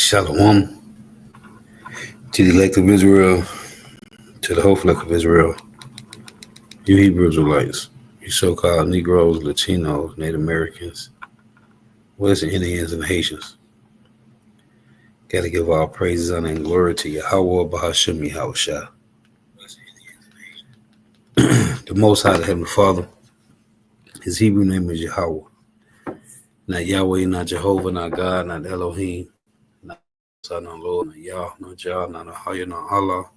Shalom to the elect of Israel, to the whole flock of Israel, you Hebrew Israelites, you so-called Negroes, Latinos, Native Americans, Western Indians, and Haitians. Got to give all praises, honor, and glory to Yahweh Bahasham Yahushua. The Most High, the Heavenly Father, his Hebrew name is Yahweh. Not Yahweh, not Jehovah, not God, not Elohim, not Son, not Lord, not Yah, not Jah, not Ahaya, not Allah,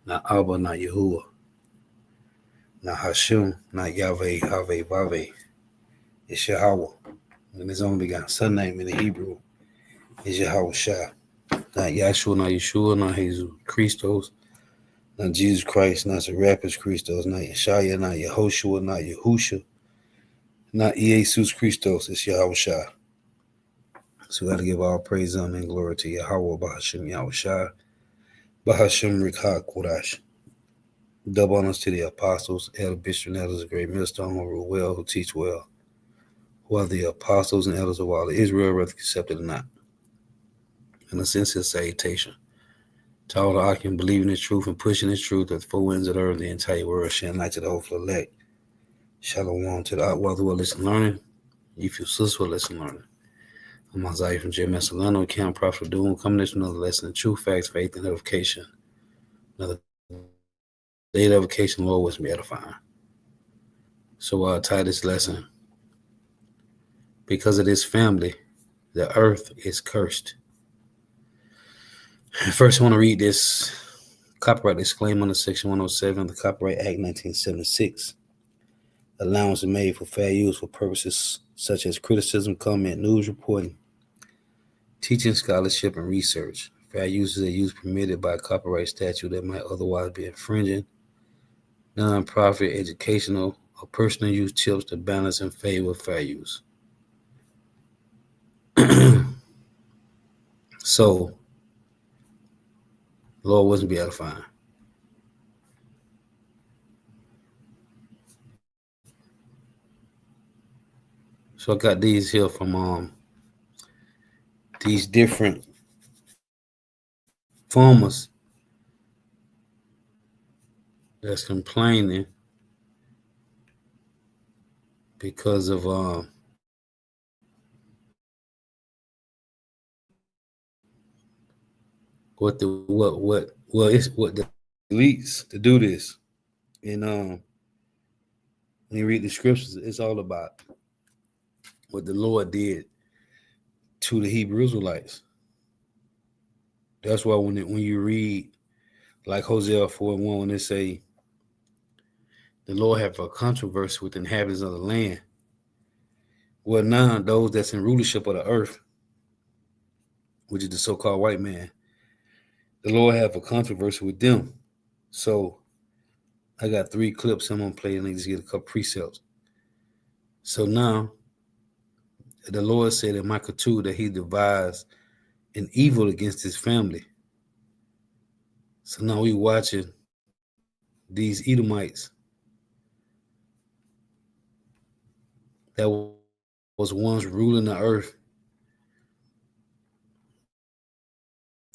not Abba, not Yahuwah, not Hashem, not Yahweh, Haveh, Vaveh. It's Yahweh. And his only begotten son name in the Hebrew is Yahweh Shah. Not Yahshua, not Yeshua, not Jesus Christos, not Jesus Christ, not Serapis Christos, not Yeshaya, not Yehoshua, not Yahusha, not Jesus Christos. It's Yahweh Shah. So we got to give all praise, honor, and glory to Yahweh Bahasham Yahushua, Bahasham Rikha Kodash. Double honors to the apostles, elder, bishop, and elders, a great millstone who rule well, who teach well, who are the apostles and elders of all of Israel, whether accepted or not. And a sincere salutation to all the Akim believing the truth and pushing the truth at the four winds of the earth, the entire world, sharing light to the whole elect. Shalom to the Atwal who are listening learning. You feel sisters who are listening learning. I'm Isaiah from Jeremiah Solano, Camp Prophet Doom, coming to another lesson of truth, facts, faith, and edification. Another day of edification, Lord, was me edifying. So I'll tie this lesson. Because of this family, the earth is cursed. First, I want to read this copyright disclaimer under Section 107 of the Copyright Act 1976. Allowance is made for fair use for purposes such as criticism, comment, news reporting, teaching, scholarship, and research. Fair use is a use permitted by a copyright statute that might otherwise be infringing. Non-profit, educational, or personal use tips to balance in favor of fair use. So, Lord wasn't be edifying. So I got these here from these different farmers that's complaining because of what the leads to do this. And when you read the scriptures, it's all about what the Lord did to the Hebrew Israelites. That's why when you read like Hosea 4:1, when they say the Lord have a controversy with the inhabitants of the land. Well, now those that's in rulership of the earth, which is the so-called white man, the Lord have a controversy with them. So I got 3 clips I'm going to play and I just get a couple precepts. So now the Lord said in Micah 2 that he devised an evil against his family. So now we watching these Edomites that was once ruling the earth.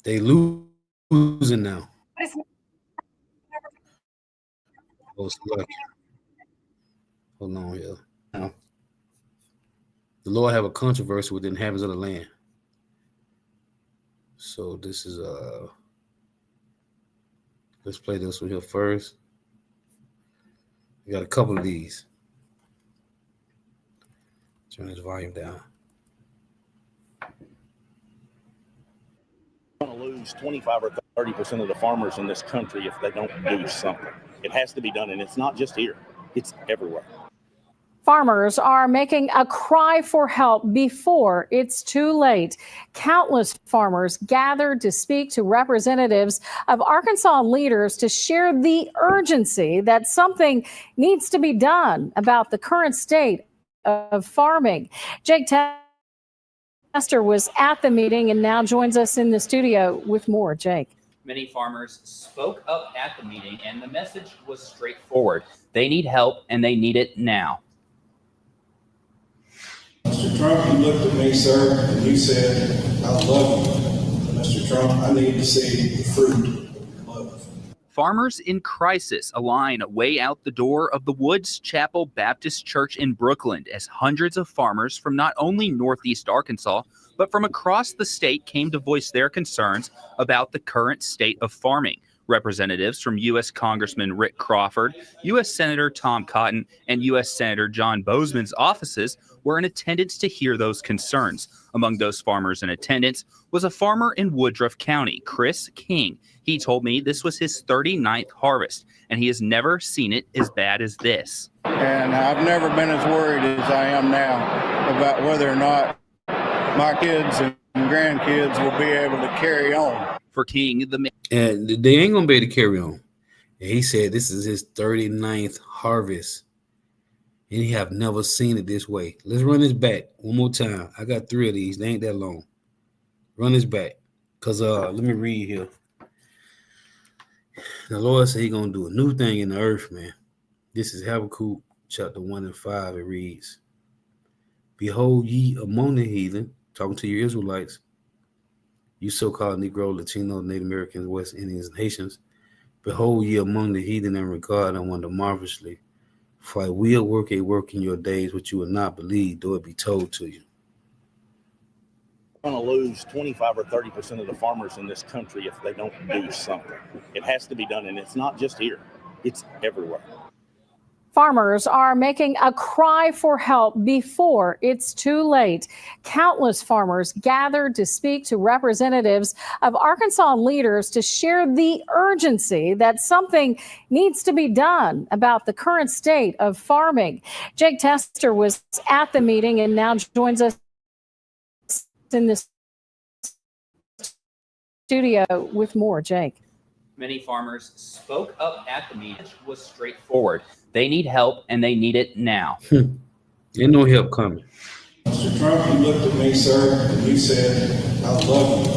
They losing now. Hold on here. Now, the Lord have a controversy with the inhabitants of the land. So this is let's play this one here first. We got a couple of these. Turn this volume down. We're going to lose 25 or 30% of the farmers in this country if they don't do something. It has to be done, and it's not just here. It's everywhere. Farmers are making a cry for help before it's too late. Countless farmers gathered to speak to representatives of Arkansas leaders to share the urgency that something needs to be done about the current state of farming. Jake Tester was at the meeting and now joins us in the studio with more. Jake. Many farmers spoke up at the meeting, and the message was straightforward. They need help, and they need it now. Mr. Trump, you looked at me, sir, and you said, I love you. Mr. Trump, I need to see the fruit of. Farmers in crisis, a line way out the door of the Woods Chapel Baptist Church in Brooklyn, as hundreds of farmers from not only Northeast Arkansas, but from across the state came to voice their concerns about the current state of farming. Representatives from U.S. Congressman Rick Crawford, U.S. Senator Tom Cotton, and U.S. Senator John Boozman's offices were in attendance to hear those concerns. Among those farmers in attendance was a farmer in Woodruff County, Chris King. He told me this was his 39th harvest, and he has never seen it as bad as this. And I've never been as worried as I am now about whether or not my kids and grandkids will be able to carry on. For King, and they ain't gonna be able to carry on. And he said this is his 39th harvest, and he have never seen it this way. Let's run this back one more time. I got 3 of these. They ain't that long. Run this back, cause let me read here. The Lord said He gonna do a new thing in the earth, man. This is Habakkuk chapter 1 and 5. It reads, "Behold ye among the heathen," talking to you Israelites, you so-called Negro, Latino, Native Americans, West Indians, and Haitians, behold ye among the heathen and regard and wonder marvelously. For I will work a work in your days which you will not believe, though it be told to you. We're going to lose 25 or 30% of the farmers in this country if they don't do something. It has to be done, and it's not just here. It's everywhere. Farmers are making a cry for help before it's too late. Countless farmers gathered to speak to representatives of Arkansas leaders to share the urgency that something needs to be done about the current state of farming. Jake Tester was at the meeting and now joins us in the studio with more. Jake. many farmers spoke up at the meeting. It was straightforward. They need help, and they need it now. Ain't no help coming. Mr. Trump, you looked at me, sir, and you said, I love you.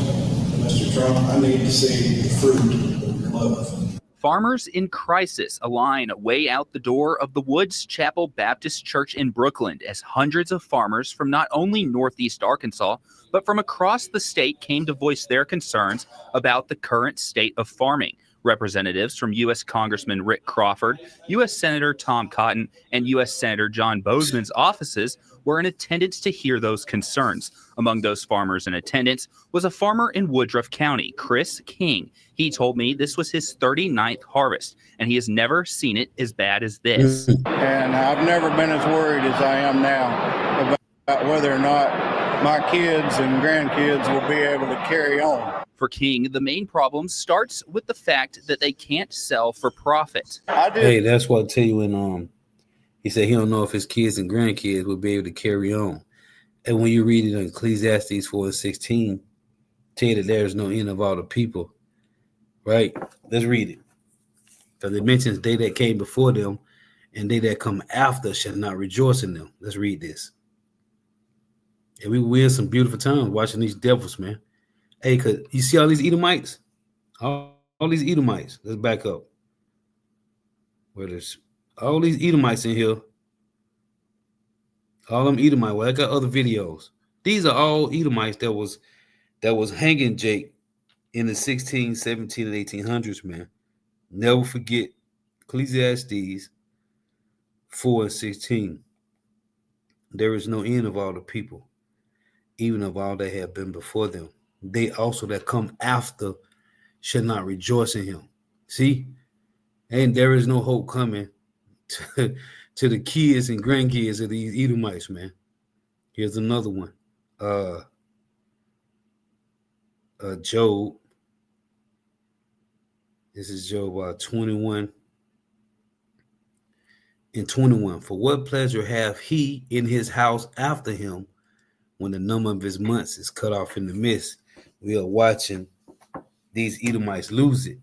Mr. Trump, I need to see the fruit of your love. Farmers in crisis, a line way out the door of the Woods Chapel Baptist Church in Brooklyn, as hundreds of farmers from not only Northeast Arkansas, but from across the state came to voice their concerns about the current state of farming. Representatives from U.S. Congressman Rick Crawford, U.S. Senator Tom Cotton, and U.S. Senator John Boozman's offices were in attendance to hear those concerns. Among those farmers in attendance was a farmer in Woodruff County, Chris King. He told me this was his 39th harvest, and he has never seen it as bad as this. And I've never been as worried as I am now about whether or not my kids and grandkids will be able to carry on. For King, the main problem starts with the fact that they can't sell for profit. Hey, that's what I tell you when he said he don't know if his kids and grandkids will be able to carry on. And when you read it in Ecclesiastes 4:16, tell you that there is no end of all the people. Right? Let's read it. Because it mentions they that came before them and they that come after shall not rejoice in them. Let's read this. And we were in some beautiful times watching these devils, man. Hey, cause you see all these Edomites? All these Edomites. Let's back up. Where there's all these Edomites in here. All them Edomites. Well, I got other videos. These are all Edomites that was hanging Jake in the 16, 17, and 1800s, man. Never forget Ecclesiastes 4:16. There is no end of all the people, even of all that have been before them. They also that come after shall not rejoice in him. See? And there is no hope coming to the kids and grandkids of these Edomites, man. Here's another one. Job. This is Job 21 and 21. For what pleasure hath he in his house after him when the number of his months is cut off in the midst? We are watching these Edomites lose it.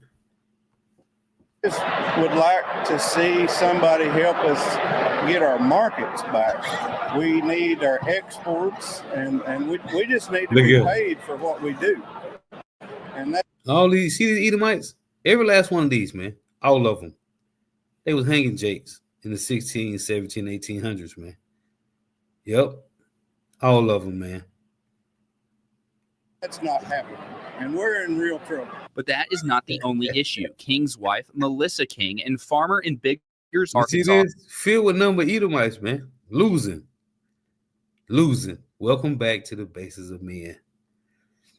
Just would like to see somebody help us get our markets back. We need our exports, and we just need to be paid for what we do. And that all these, see these Edomites? Every last one of these, man, all of them, they was hanging Jakes in the 16, 17, 1800s, man. Yep, all of them, man. That's not happening, and we're in real trouble. But that is not the only issue. King's wife, Melissa King, and farmer in Biggers, Arkansas. Filled with number Edomites, man. Losing. Welcome back to the bases of men.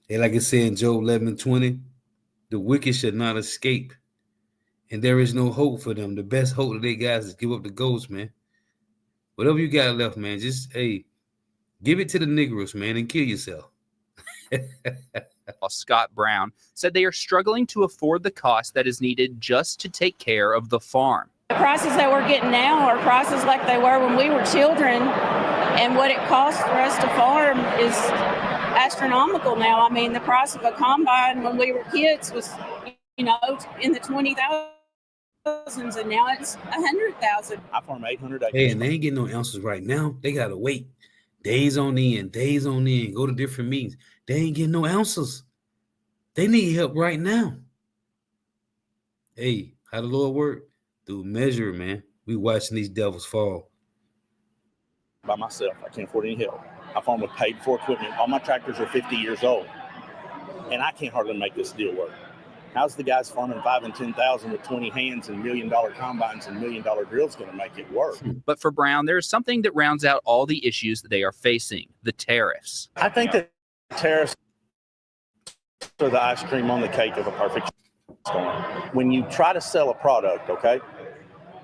And like it said in Job 11:20, the wicked should not escape, and there is no hope for them. The best hope that they got is give up the ghost, man. Whatever you got left, man, just, give it to the Negroes, man, and kill yourself. Scott Brown said they are struggling to afford the cost that is needed just to take care of the farm. The prices that we're getting now are prices like they were when we were children, and what it costs for us to farm is astronomical now. I mean, the price of a combine when we were kids was, in the 20,000s, and now it's 100,000. I farm 800 acres. Hey, and they ain't getting no ounces right now. They gotta wait days on end, go to different meetings. They ain't getting no ounces. They need help right now. Hey, how the Lord work? Through measure, man. We watching these devils fall. By myself, I can't afford any help. I farm with paid for equipment. All my tractors are 50 years old, and I can't hardly make this deal work. How's the guys farming 5 and 10,000 with 20 hands and $1 million combines and $1 million drills going to make it work? But for Brown, there is something that rounds out all the issues that they are facing: the tariffs. I think that tariffs are the ice cream on the cake of a perfect storm. When you try to sell a product, okay,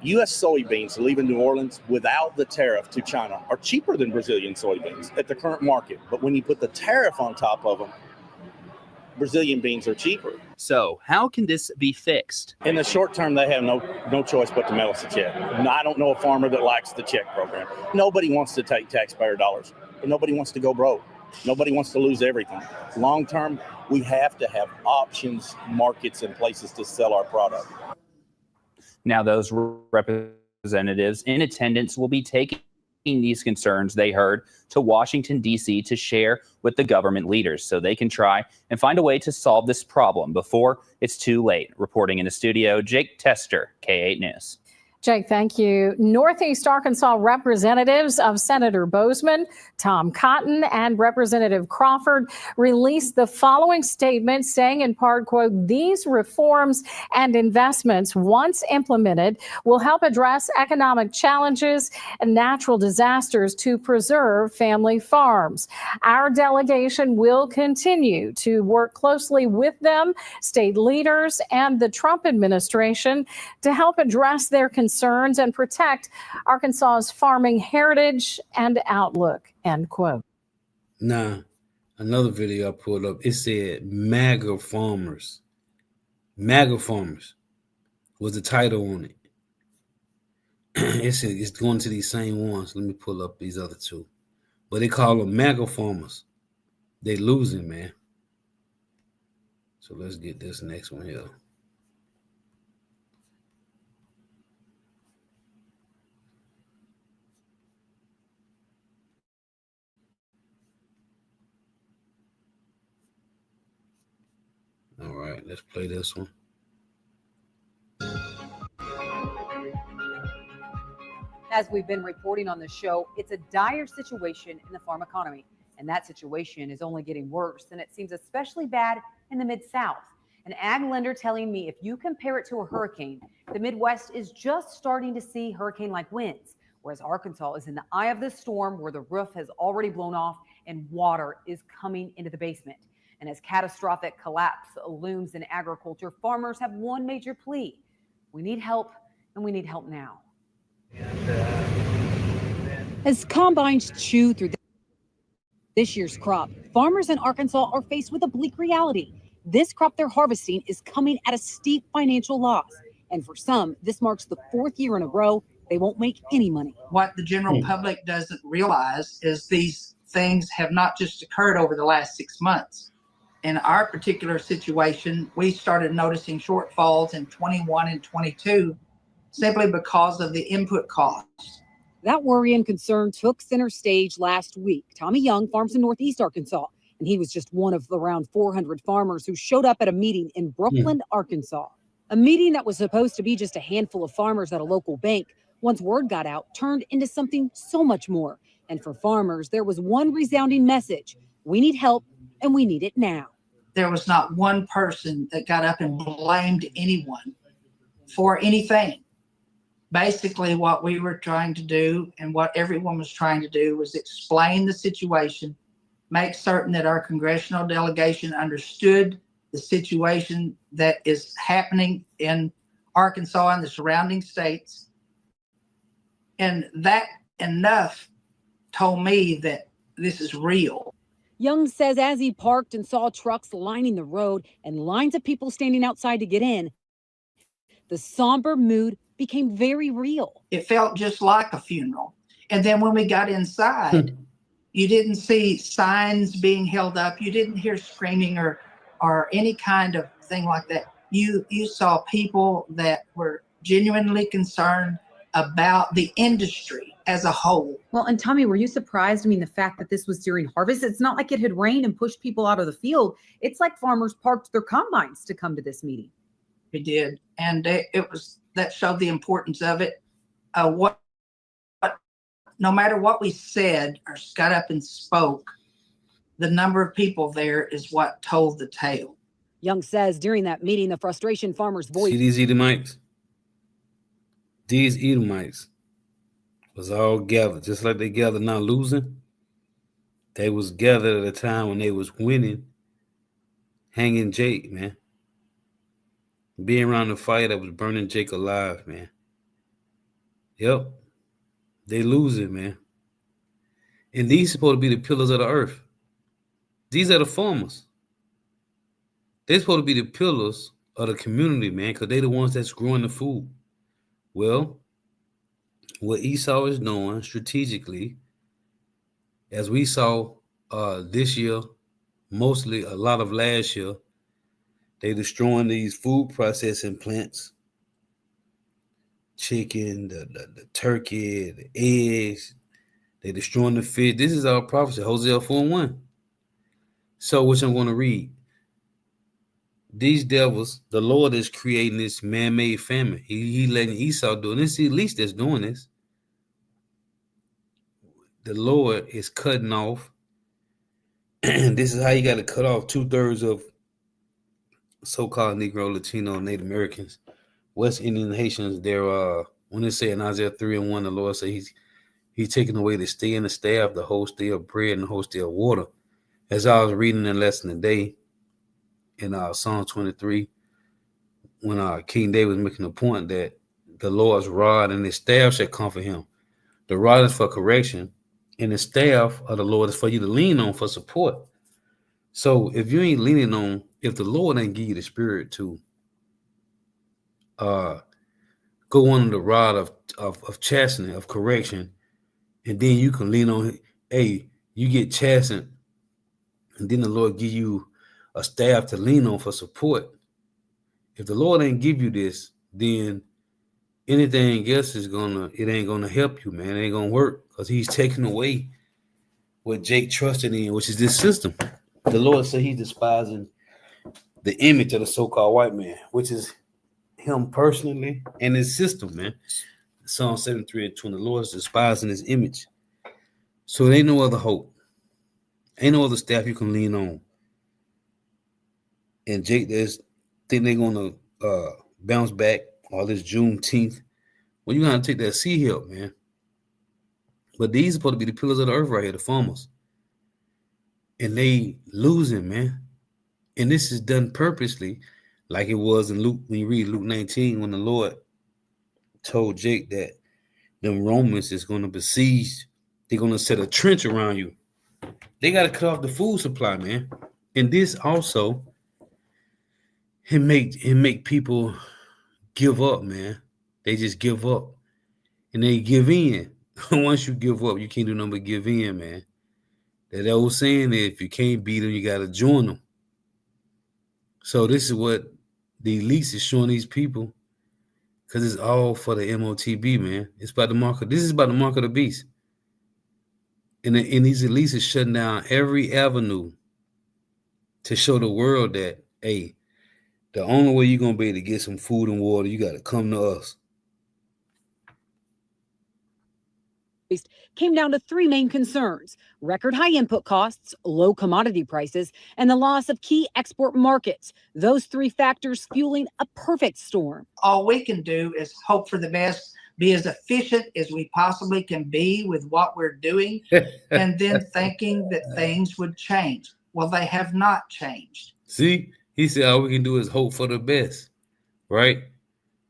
U.S. soybeans leaving New Orleans without the tariff to China are cheaper than Brazilian soybeans at the current market. But when you put the tariff on top of them, Brazilian beans are cheaper. So how can this be fixed? In the short term, they have no choice but to mail us a check. I don't know a farmer that likes the check program. Nobody wants to take taxpayer dollars, but nobody wants to go broke. Nobody wants to lose everything. Long term, we have to have options, markets, and places to sell our product. Now, those representatives in attendance will be taking these concerns they heard to Washington, D.C. to share with the government leaders so they can try and find a way to solve this problem before it's too late. Reporting in the studio, Jake Tester, K8 News. Jake, thank you. Northeast Arkansas representatives of Senator Bozeman, Tom Cotton, and Representative Crawford released the following statement saying, in part, quote, "These reforms and investments, once implemented, will help address economic challenges and natural disasters to preserve family farms. Our delegation will continue to work closely with them, state leaders, and the Trump administration to help address their concerns and protect Arkansas's farming heritage and outlook," end quote. Now, another video I pulled up, it said MAGA farmers. MAGA farmers was the title on it. It said it's going to these same ones. Let me pull up these other two. But they call them MAGA farmers. They losing, man. So let's get this next one here. All right, let's play this one. As we've been reporting on the show, it's a dire situation in the farm economy, and that situation is only getting worse, and it seems especially bad in the Mid-South. An ag lender telling me if you compare it to a hurricane, the Midwest is just starting to see hurricane-like winds, whereas Arkansas is in the eye of the storm where the roof has already blown off and water is coming into the basement. And as catastrophic collapse looms in agriculture, farmers have one major plea: we need help, and we need help now. As combines chew through this year's crop, farmers in Arkansas are faced with a bleak reality. This crop they're harvesting is coming at a steep financial loss. And for some, this marks the fourth year in a row they won't make any money. What the general public doesn't realize is these things have not just occurred over the last 6 months. In our particular situation, we started noticing shortfalls in 21 and 22 simply because of the input costs. That worry and concern took center stage last week. Tommy Young farms in Northeast Arkansas, and he was just one of around 400 farmers who showed up at a meeting in Brookland, Arkansas. A meeting that was supposed to be just a handful of farmers at a local bank, once word got out, turned into something so much more. And for farmers, there was one resounding message: we need help, and we need it now. There was not one person that got up and blamed anyone for anything. Basically, what we were trying to do and what everyone was trying to do was explain the situation, make certain that our congressional delegation understood the situation that is happening in Arkansas and the surrounding states. And that enough told me that this is real. Young says as he parked and saw trucks lining the road and lines of people standing outside to get in, the somber mood became very real. It felt just like a funeral. And then when we got inside, you didn't see signs being held up. You didn't hear screaming or any kind of thing like that. You saw people that were genuinely concerned about the industry as a whole. Well, and Tommy, were you surprised? I mean, the fact that this was during harvest, it's not like it had rained and pushed people out of the field. It's like farmers parked their combines to come to this meeting. It did. And that showed the importance of it. No matter what we said or got up and spoke, the number of people there is what told the tale. Young says during that meeting, the frustration farmers voiced. See these Edomites? These Edomites was all gathered, just like they gathered now losing. They was gathered at a time when they was winning, hanging Jake, man. Being around the fire that was burning Jake alive, man. Yep. They losing, man. And these supposed to be the pillars of the earth. These are the farmers. They're supposed to be the pillars of the community, man, because they're the ones that's growing the food. Well, what Esau is doing strategically, as we saw this year, mostly a lot of last year, they destroying these food processing plants, chicken, the turkey, the eggs. They destroying the fish. This is our prophecy, Hosea 4:1. So, which I'm going to read. These devils, the Lord is creating this man-made famine. He letting Esau do this. At least that's doing this. The Lord is cutting off. This is how you got to cut off 2/3 of so-called Negro, Latino, Native Americans, West Indian Haitians. They're when they say in Isaiah 3:1, the Lord says he's taking away the stay and the staff, the whole stay of bread and the whole stay of water. As I was reading the lesson today in Psalm 23, when King David was making the point that the Lord's rod and his staff shall comfort him. The rod is for correction, and the staff of the Lord is for you to lean on for support. So if you ain't leaning on, if the Lord ain't give you the spirit to go under the rod of chastening, of correction, and then you can lean on, hey, you get chastened, and then the Lord give you a staff to lean on for support. If the Lord ain't give you this, then anything else it ain't gonna help you, man. It ain't gonna work, because he's taking away what Jake trusted in, which is this system. The Lord said he's despising the image of the so-called white man, which is him personally and his system, man. Psalm 73:20, the Lord is despising his image. So there ain't no other hope. Ain't no other staff you can lean on. And Jake, think they're gonna bounce back all this Juneteenth. Well, you gotta take that sea help, man. But these are supposed to be the pillars of the earth right here, the farmers. And they losing, man. And this is done purposely, like it was in Luke, when you read Luke 19, when the Lord told Jake that them Romans is going to besiege, they're going to set a trench around you. They got to cut off the food supply, man. And this also, it make people give up, man. They just give up. And they give in. Once you give up, you can't do nothing but give in, man. That old saying that if you can't beat them, you got to join them. So this is what the elites is showing these people, because it's all for the MOTB, man. It's about the mark of, this is about the mark of the beast. And these elites is shutting down every avenue to show the world that, hey, the only way you're going to be able to get some food and water, you got to come to us. came down to three main concerns: record high input costs, low commodity prices, and the loss of key export markets. Those three factors fueling a perfect storm. All we can do is hope for the best, be as efficient as we possibly can be with what we're doing, and then thinking that things would change. Well, they have not changed. See, he said all we can do is hope for the best, right?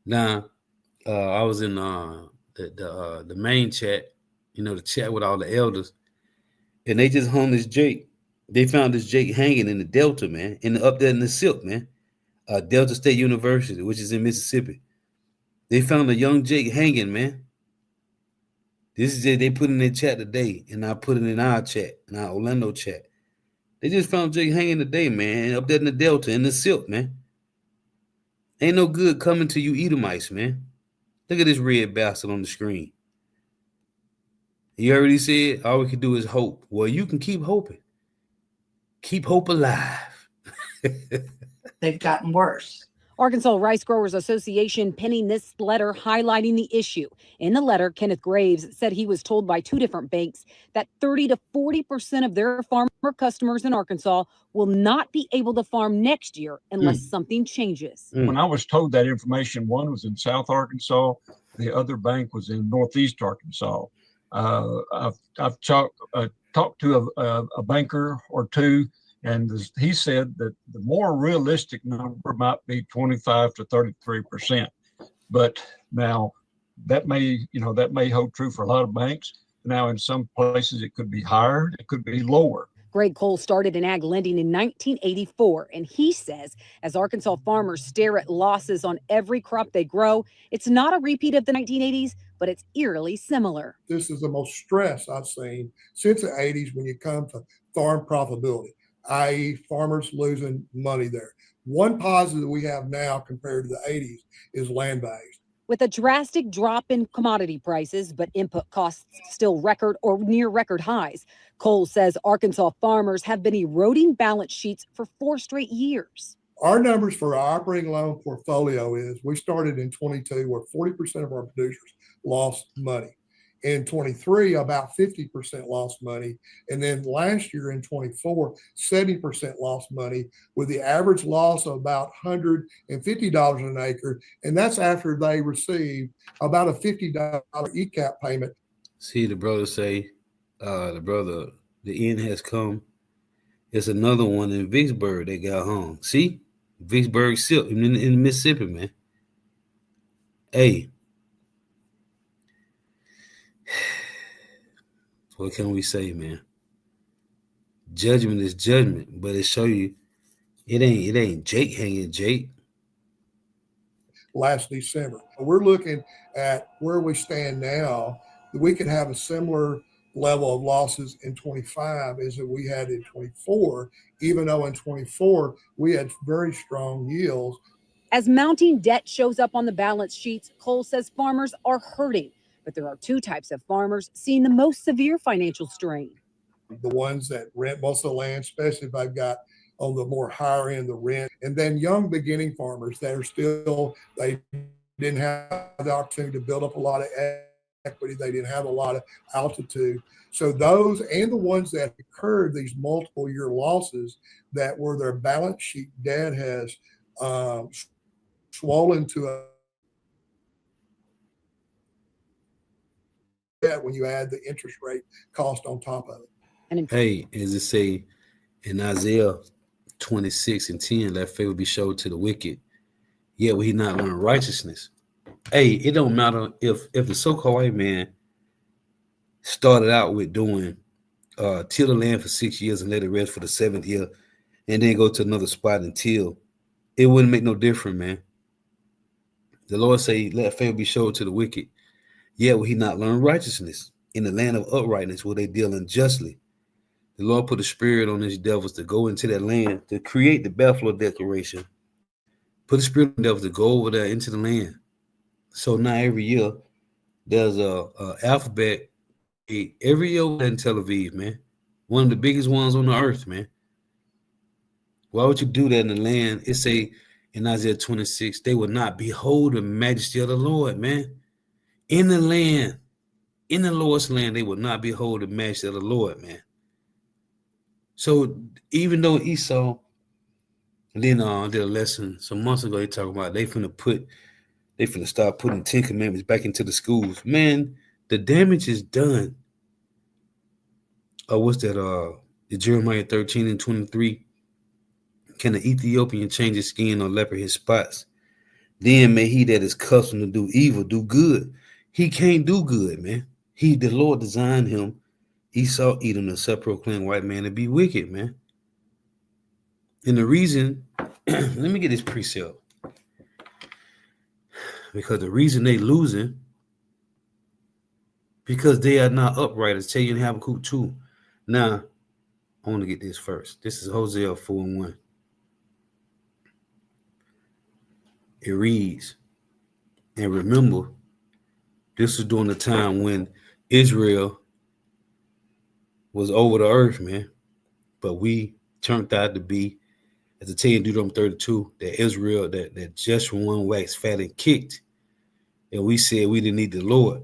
Now, I was in the main chat, the chat with all the elders, and they just hung this Jake. They found this Jake hanging in the Delta, man, up there in the Silk, man, Delta State University, which is in Mississippi. They found a young Jake hanging, man. This is it. They put in their chat today, and I put it in our chat, in our Orlando chat. They just found Jake hanging today, man, up there in the Delta, in the Silk, man. Ain't no good coming to you Edomites, man. Look at this red bastard on the screen. You already said all we can do is hope. Well, you can keep hoping. Keep hope alive. They've gotten worse. Arkansas Rice Growers Association penning this letter highlighting the issue. In the letter, Kenneth Graves said he was told by two different banks that 30 to 40% of their farmer customers in Arkansas will not be able to farm next year unless something changes. When I was told that information, one was in South Arkansas, the other bank was in Northeast Arkansas. I've talked to a banker or two, and he said that the more realistic number might be 25 to 33%. But now that may hold true for a lot of banks. Now, in some places, it could be higher, it could be lower. Greg Cole started in ag lending in 1984, and he says as Arkansas farmers stare at losses on every crop they grow, it's not a repeat of the 1980s, but it's eerily similar. This is the most stress I've seen since the 80s when you come to farm profitability, i.e. farmers losing money there. One positive we have now compared to the 80s is land values. With a drastic drop in commodity prices, but input costs still record or near record highs, Cole says Arkansas farmers have been eroding balance sheets for 4 straight years. Our numbers for our operating loan portfolio is we started in 22 where 40% of our producers lost money. In 23, about 50% lost money. And then last year in 24, 70% lost money with the average loss of about $150 an acre. And that's after they received about a $50 ECAP payment. See, the brother say, the end has come. It's another one in Vicksburg that got hung. See? Vicksburg Silk in Mississippi, man. Hey. What can we say, man? Judgment is judgment, but it show you it ain't Jake hanging Jake. Last December. We're looking at where we stand now. We could have a similar level of losses in 25 as that we had in 24, even though in 24 we had very strong yields. As mounting debt shows up on the balance sheets, Cole says farmers are hurting. But there are two types of farmers seeing the most severe financial strain. The ones that rent most of the land, especially if they've got on the more higher end the rent, and then young beginning farmers that are still, they didn't have the opportunity to build up a lot of equity. They didn't have a lot of altitude. So those and the ones that incurred these multiple year losses that were their balance sheet debt has swollen to a when you add the interest rate cost on top of it. Hey, as it say in Isaiah 26:10, let favor be showed to the wicked, yet will he not learn righteousness. Hey, it don't matter if the so-called white man started out with doing till the land for 6 years and let it rest for the 7th year, and then go to another spot and till, it wouldn't make no difference, man. The Lord say, let favor be showed to the wicked. Yet will he not learn righteousness. In the land of uprightness will they deal unjustly. The Lord put a spirit on these devils to go into that land, to create the Buffalo Declaration. Put a spirit on the devils to go over there into the land. So now every year, there's a alphabet every year in Tel Aviv, man. One of the biggest ones on the earth, man. Why would you do that in the land? It say in Isaiah 26, they will not behold the majesty of the Lord, man. In the land, in the Lord's land, they will not behold the majesty of the Lord, man. So even though Esau then did a lesson some months ago, they talk about they finna start putting 10 Commandments back into the schools. Man, the damage is done. What's that? The Jeremiah 13:23. Can the Ethiopian change his skin or leper his spots? Then may he that is accustomed to do evil do good. He can't do good, man. The Lord designed him, Esau, Edom, the self-proclaimed white man, to be wicked, man. And the reason, let me get this precept. Because the reason they losing, because they are not upright. It's tell you in Habakkuk 2. Now, I want to get this first. This is Hosea 4:1. It reads, and remember, this was during the time when Israel was over the earth, man. But we turned out to be, as I tell you in Deuteronomy 32, that Israel, that just one waxed fat and kicked. And we said we didn't need the Lord.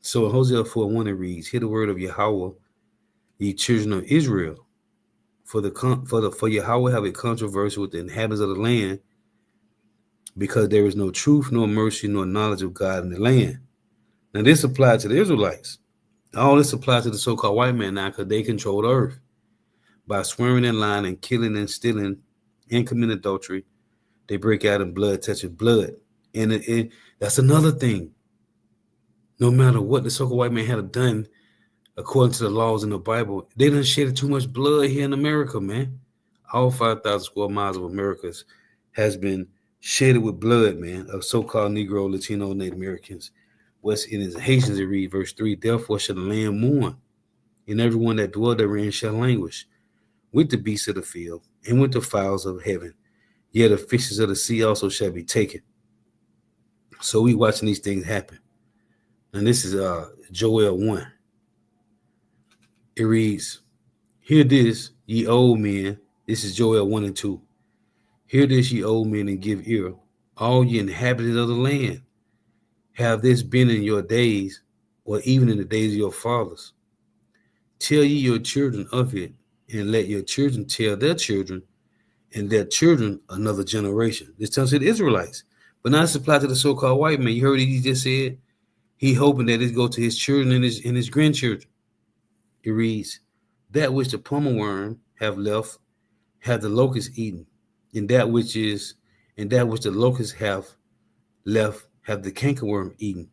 So in Hosea 4:1 it reads, hear the word of Yahweh, ye children of Israel. For Yahweh have a controversy with the inhabitants of the land, because there is no truth, nor mercy, nor knowledge of God in the land. Now this applies to the Israelites. All this applies to the so-called white man now, because they control the earth. By swearing and lying and killing and stealing and committing adultery, they break out in blood, touching blood. And that's another thing. No matter what the so-called white man had done, according to the laws in the Bible, they done shedded too much blood here in America, man. All 5,000 square miles of America has been shedded with blood, man, of so-called Negro, Latino, Native Americans. West Indians and Haitians, it read verse 3, therefore shall the land mourn, and everyone that dwell therein shall languish, with the beasts of the field, and with the fowls of heaven. Yet the fishes of the sea also shall be taken. So we watching these things happen. And this is Joel 1. It reads, hear this, ye old men. This is Joel 1 and 2. Hear this, ye old men, and give ear, all ye inhabitants of the land. Have this been in your days, or even in the days of your fathers? Tell ye your children of it, and let your children tell their children, and their children another generation. This tells the Israelites. But now it's applied to the so-called white man. You heard what he just said? He hoping that it go to his children and his grandchildren. It reads, that which the plumber worm have left, have the locust eaten, and that which the locusts have left, have the cankerworm eaten,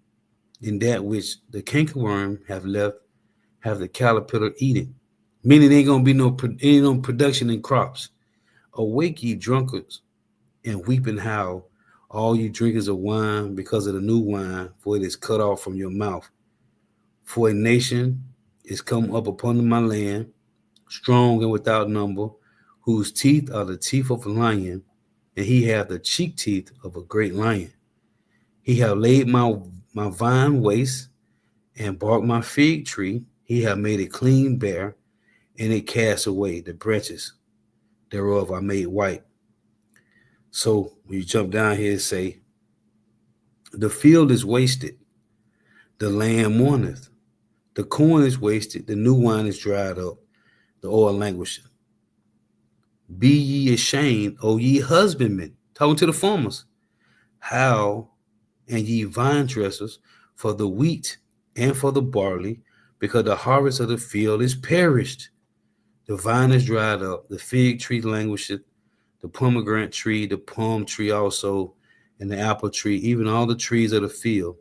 and that which the cankerworm have left, have the caterpillar eaten. Meaning there ain't gonna be no production in crops. Awake, ye drunkards, and weep and howl, all you drinkers of wine, because of the new wine, for it is cut off from your mouth. For a nation is come up upon my land, strong and without number, whose teeth are the teeth of a lion, and he hath the cheek teeth of a great lion. He hath laid my vine waste, and barked my fig tree. He hath made it clean bare, and it cast away the branches thereof I made white. So when you jump down here and say, the field is wasted, the land mourneth, the corn is wasted, the new wine is dried up, the oil languisheth. Be ye ashamed, O ye husbandmen, talking to the farmers, how and ye vine dressers, for the wheat and for the barley, because the harvest of the field is perished. The vine is dried up, the fig tree languisheth, the pomegranate tree, the palm tree also, and the apple tree, even all the trees of the field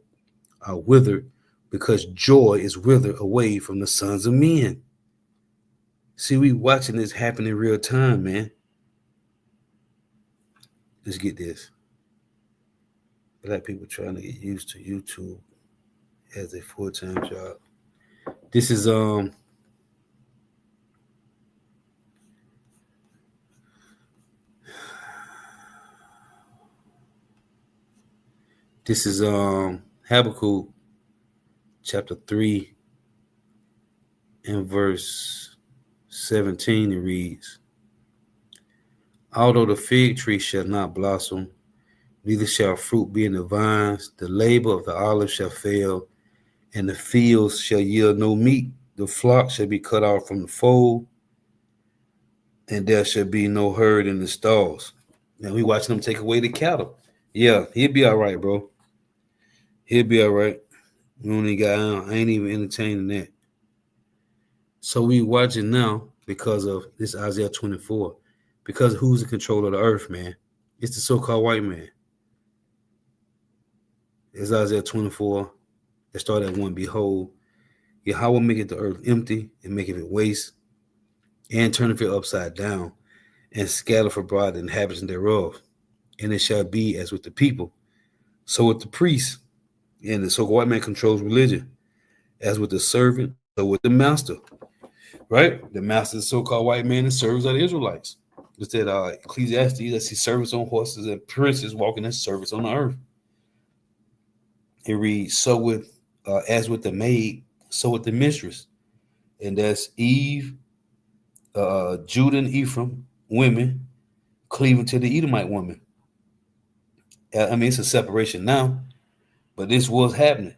are withered, because joy is withered away from the sons of men. See, we watching this happen in real time, man. Let's get this. Black people trying to get used to YouTube as a full-time job. This is Habakkuk chapter 3 and verse 17. It reads, although the fig tree shall not blossom, neither shall fruit be in the vines, the labor of the olive shall fail, and the fields shall yield no meat. The flock shall be cut off from the fold, and there shall be no herd in the stalls. Now we watching them take away the cattle. Yeah, he'll be all right, bro. He'll be all right. We only got, I ain't even entertaining that. So we watching now because of this Isaiah 24. Because who's in control of the earth, man? It's the so-called white man. It's Isaiah 24. It started at 1. Behold, Yahweh maketh the earth empty and maketh it waste, and turneth it upside down, and scattereth abroad the inhabitants thereof. And it shall be as with the people, so with the priests, and the so-called white man controls religion, as with the servant, so with the master. Right? The master is the so-called white man and servants are the Israelites. It's that Ecclesiastes, I see servants on horses and princes walking as servants on the earth. It reads, so with as with the maid, so with the mistress. And that's Eve, Judah and Ephraim, women, cleaving to the Edomite woman. I mean, it's a separation now, but this was happening.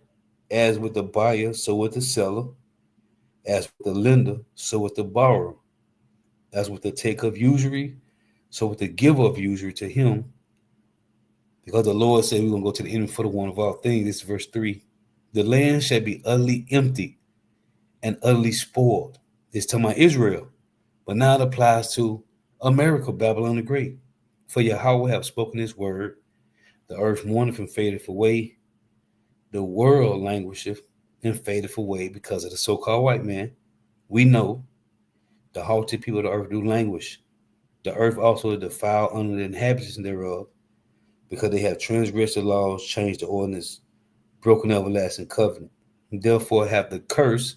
As with the buyer, so with the seller. As with the lender, so with the borrower. As with the taker of usury, so with the giver of usury to him. Because the Lord said we're going to go to the enemy for the one of all things. This is verse 3. The land shall be utterly empty and utterly spoiled. It's talking about Israel. But now it applies to America, Babylon the Great. For Yahweh have spoken his word. The earth mourneth and fadeth away. The world languisheth and fadeth away because of the so-called white man. We know the haughty people of the earth do languish. The earth also is defiled under the inhabitants thereof, because they have transgressed the laws, changed the ordinance, broken the everlasting covenant. And therefore have the curse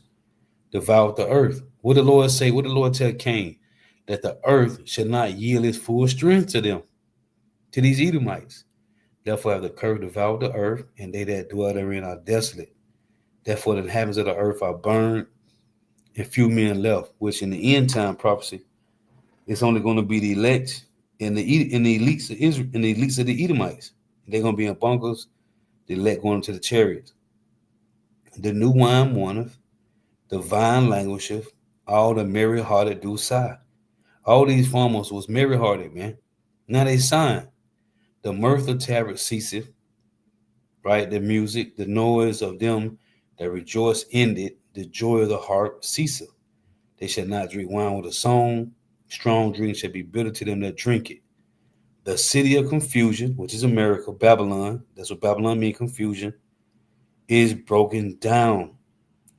devoured the earth. What did the Lord say? What did the Lord tell Cain? That the earth should not yield its full strength to them, to these Edomites. Therefore have the curse devoured the earth, and they that dwell therein are desolate. Therefore the inhabitants of the earth are burned, and few men left, which in the end time prophecy, it's only going to be the elect and the elites of Israel and the elites of the Edomites. They're going to be in bunkers, the elect going to the chariots. The new wine mourneth, the vine languisheth, all the merry-hearted do sigh. All these farmers was merry-hearted, man. Now they sighing. The mirth of tabrets ceaseth, right? The music, the noise of them that rejoice ended, the joy of the harp ceaseth. They shall not drink wine with a song. Strong drink shall be bitter to them that drink it. The city of confusion, which is America, Babylon, that's what Babylon means, confusion, is broken down.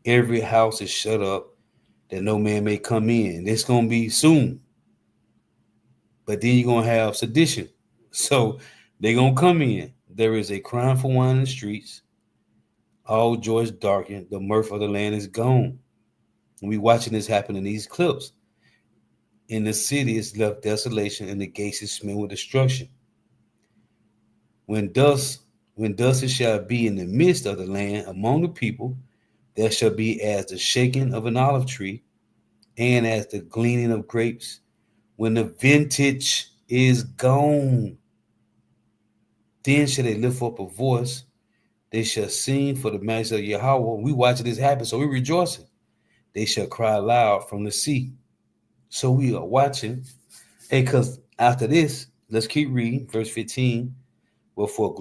Every house is shut up that no man may come in. It's going to be soon. But then you're going to have sedition. So they're going to come in. There is a crying for wine in the streets. All joy is darkened. The mirth of the land is gone. And we watching this happen in these clips. In the city is left desolation, and the gates is smitten with destruction. When dust it shall be in the midst of the land among the people, there shall be as the shaking of an olive tree, and as the gleaning of grapes, when the vintage is gone. Then shall they lift up a voice. They shall sing for the majesty of Yahweh. We watching this happen, so we rejoicing. They shall cry loud from the sea. So we are watching. Hey, because after this, let's keep reading. Verse 15. Wherefore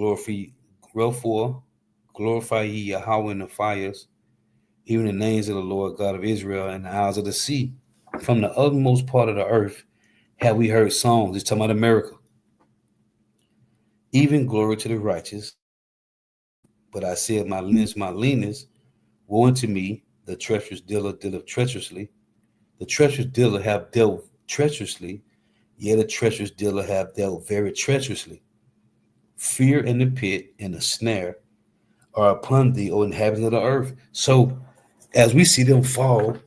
glorify ye Yahweh in the fires, even the names of the Lord God of Israel in the isles of the sea. From the utmost part of the earth have we heard songs. It's talking about America. Even glory to the righteous. But I said, my leanness, woe unto me, the treacherous dealer dealeth treacherously. The treacherous dealer have dealt treacherously, yet the treacherous dealer have dealt very treacherously. Fear and the pit and the snare are upon thee, O inhabitants of the earth. So as we see them fall,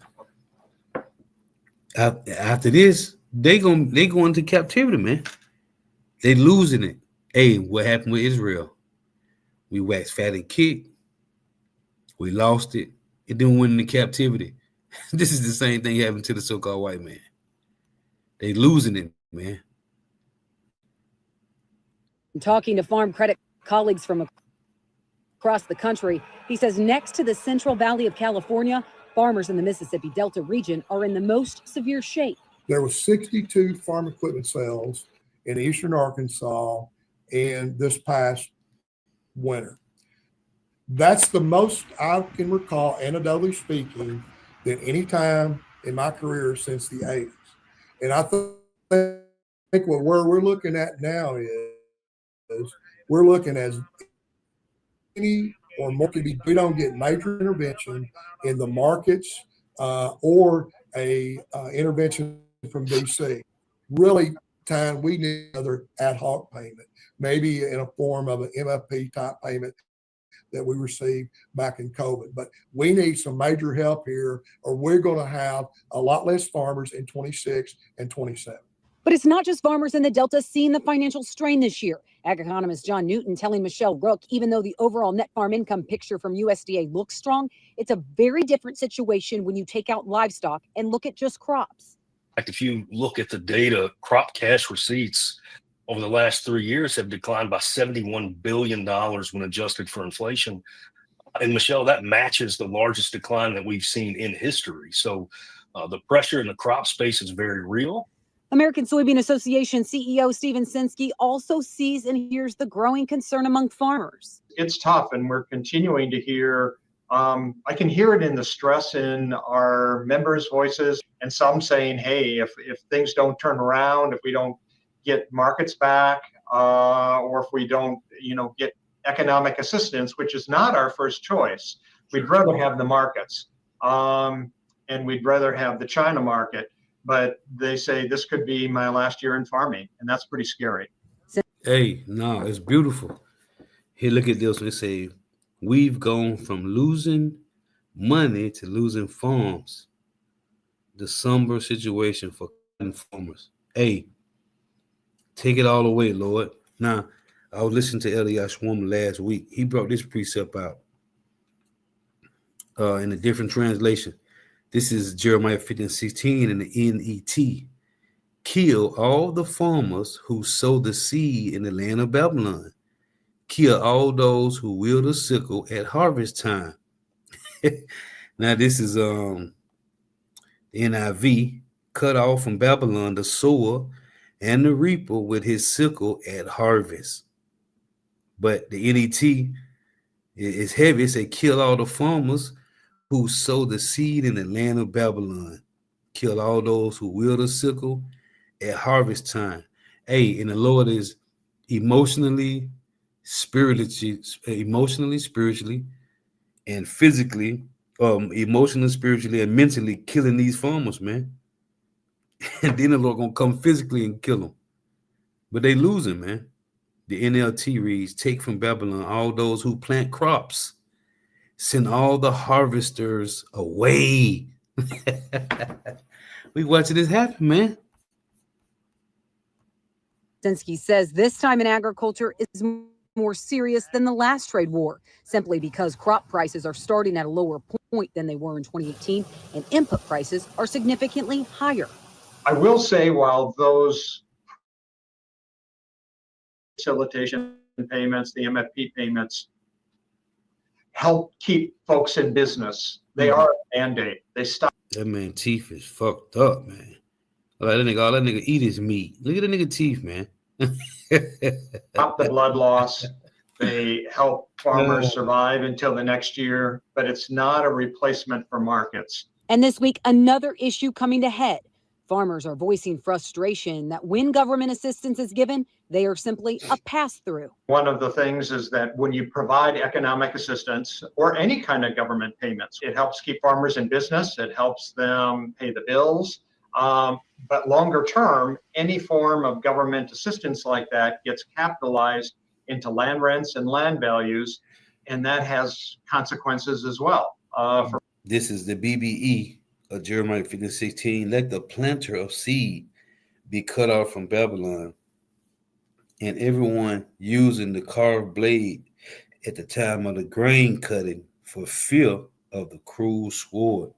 after this, they go into captivity, man. They losing it. Hey, what happened with Israel? We waxed fat and kicked. We lost it. It didn't win into captivity. This is the same thing happened to the so-called white man. They losing it, man. Talking to Farm Credit colleagues from Across the country, he says next to the Central Valley of California, farmers in the Mississippi Delta region are in the most severe shape. There was 62 farm equipment sales in eastern Arkansas in this past winter. That's the most I can recall, anecdotally speaking, than any time in my career since the 80s. And I think where we're looking at now is we're looking as any or more could be, we don't get major intervention in the markets or a intervention from DC. Really, time we need another ad hoc payment, maybe in a form of an MFP type payment that we received back in COVID. But we need some major help here, or we're going to have a lot less farmers in 26 and 27. But it's not just farmers in the Delta seeing the financial strain this year. Ag economist John Newton telling Michelle Rook, even though the overall net farm income picture from USDA looks strong, it's a very different situation when you take out livestock and look at just crops. If you look at the data, crop cash receipts over the last 3 years have declined by $71 billion when adjusted for inflation. And Michelle, that matches the largest decline that we've seen in history. So the pressure in the crop space is very real. American Soybean Association CEO Stephen Sinsky also sees and hears the growing concern among farmers. It's tough, and we're continuing to hear, I can hear it in the stress in our members' voices, and some saying, hey, if things don't turn around, if we don't get markets back, or if we don't, get economic assistance, which is not our first choice, we'd rather have the markets, and we'd rather have the China market. But they say this could be my last year in farming, and that's pretty scary. Hey, no, it's beautiful. Here, look at this. They say, we've gone from losing money to losing farms. The somber situation for farmers. Hey, take it all away, Lord. Now, I was listening to Eliot Schwarm last week. He brought this precept out in a different translation. This is Jeremiah 15:16 in the NET. Kill all the farmers who sow the seed in the land of Babylon. Kill all those who wield a sickle at harvest time. Now this is NIV. Cut off from Babylon the sower and the reaper with his sickle at harvest. But the NET is heavy. It say kill all the farmers who sow the seed in the land of Babylon. Kill all those who wield a sickle at harvest time. Hey, and the Lord is emotionally, spiritually, and physically, emotionally, spiritually, and mentally killing these farmers, man. And then the Lord gonna come physically and kill them. But they losing, man. The NLT reads, take from Babylon all those who plant crops. Send all the harvesters away. We watching this happen, man. Sinsky says this time in agriculture is more serious than the last trade war, simply because crop prices are starting at a lower point than they were in 2018, and input prices are significantly higher. I will say, while those facilitation payments, the MFP payments, help keep folks in business, they are a mandate. They stop. That man teeth is fucked up, man. All that nigga eat his meat. Look at the nigga teeth, man. Stop the blood loss. They help farmers survive until the next year, but it's not a replacement for markets. And this week, another issue coming to head. Farmers are voicing frustration that when government assistance is given, they are simply a pass-through. One of the things is that when you provide economic assistance or any kind of government payments, it helps keep farmers in business. It helps them pay the bills. But longer term, any form of government assistance like that gets capitalized into land rents and land values, and that has consequences as well. This is the BBE of Jeremiah 15:16. Let the planter of seed be cut off from Babylon, and everyone using the carved blade at the time of the grain cutting for fear of the cruel sword.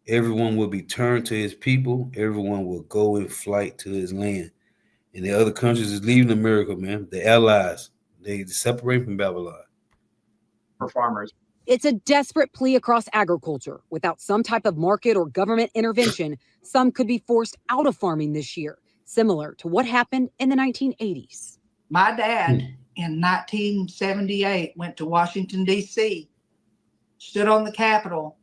Everyone will be turned to his people. Everyone will go in flight to his land. And the other countries is leaving America, man. The allies, they separate from Babylon. for farmers. It's a desperate plea across agriculture. Without some type of market or government intervention, some could be forced out of farming this year, similar to what happened in the 1980s. My dad in 1978 went to Washington, D.C., stood on the Capitol,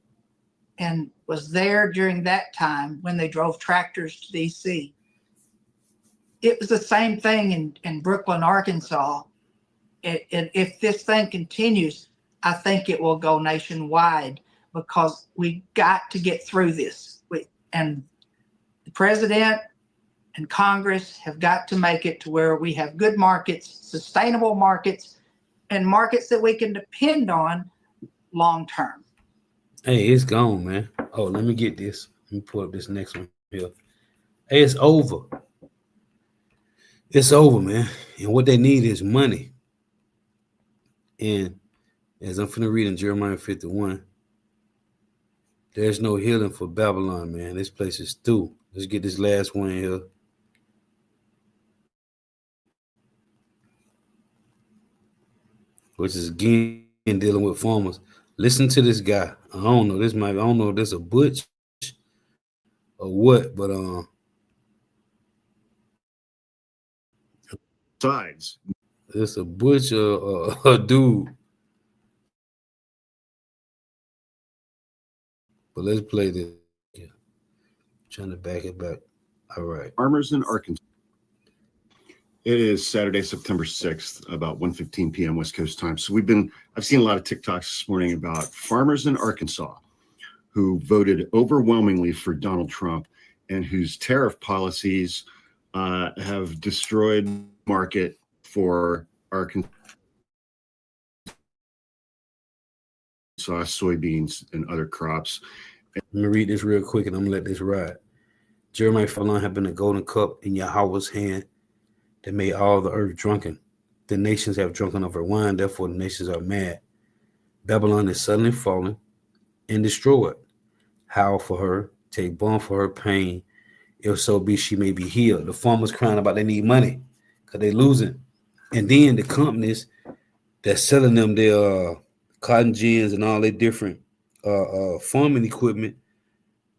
and was there during that time when they drove tractors to D.C. It was the same thing in Brooklyn, Arkansas. If this thing continues, I think it will go nationwide because we got to get through this. And the president and Congress have got to make it to where we have good markets, sustainable markets, and markets that we can depend on long term. Hey, it's gone, man. Oh, let me get this. Let me pull up this next one here. Hey, it's over. It's over, man. And what they need is money. And as I'm finna read in Jeremiah 51, there's no healing for Babylon, man. This place is through. Let's get this last one here. Which is again dealing with farmers. Listen to this guy. I don't know. I don't know if this a butch or what, but sides. It's a butch or a dude. But let's play this. Yeah. Trying to back it back. All right. Farmers in Arkansas. It is Saturday, September 6th, about 1:15 p.m. West Coast time. So I've seen a lot of TikToks this morning about farmers in Arkansas who voted overwhelmingly for Donald Trump and whose tariff policies have destroyed the market for Arkansas soybeans and other crops. Let me read this real quick and I'm gonna let this ride. Jeremiah 51 have been a golden cup in Yahweh's hand that made all the earth drunken. The nations have drunken of her wine, therefore the nations are mad. Babylon is suddenly fallen and destroyed. Howl for her, take balm for her pain, if so be she may be healed. The farmers crying about they need money because they losing. And then the companies that's selling them their cotton gins and all their different farming equipment,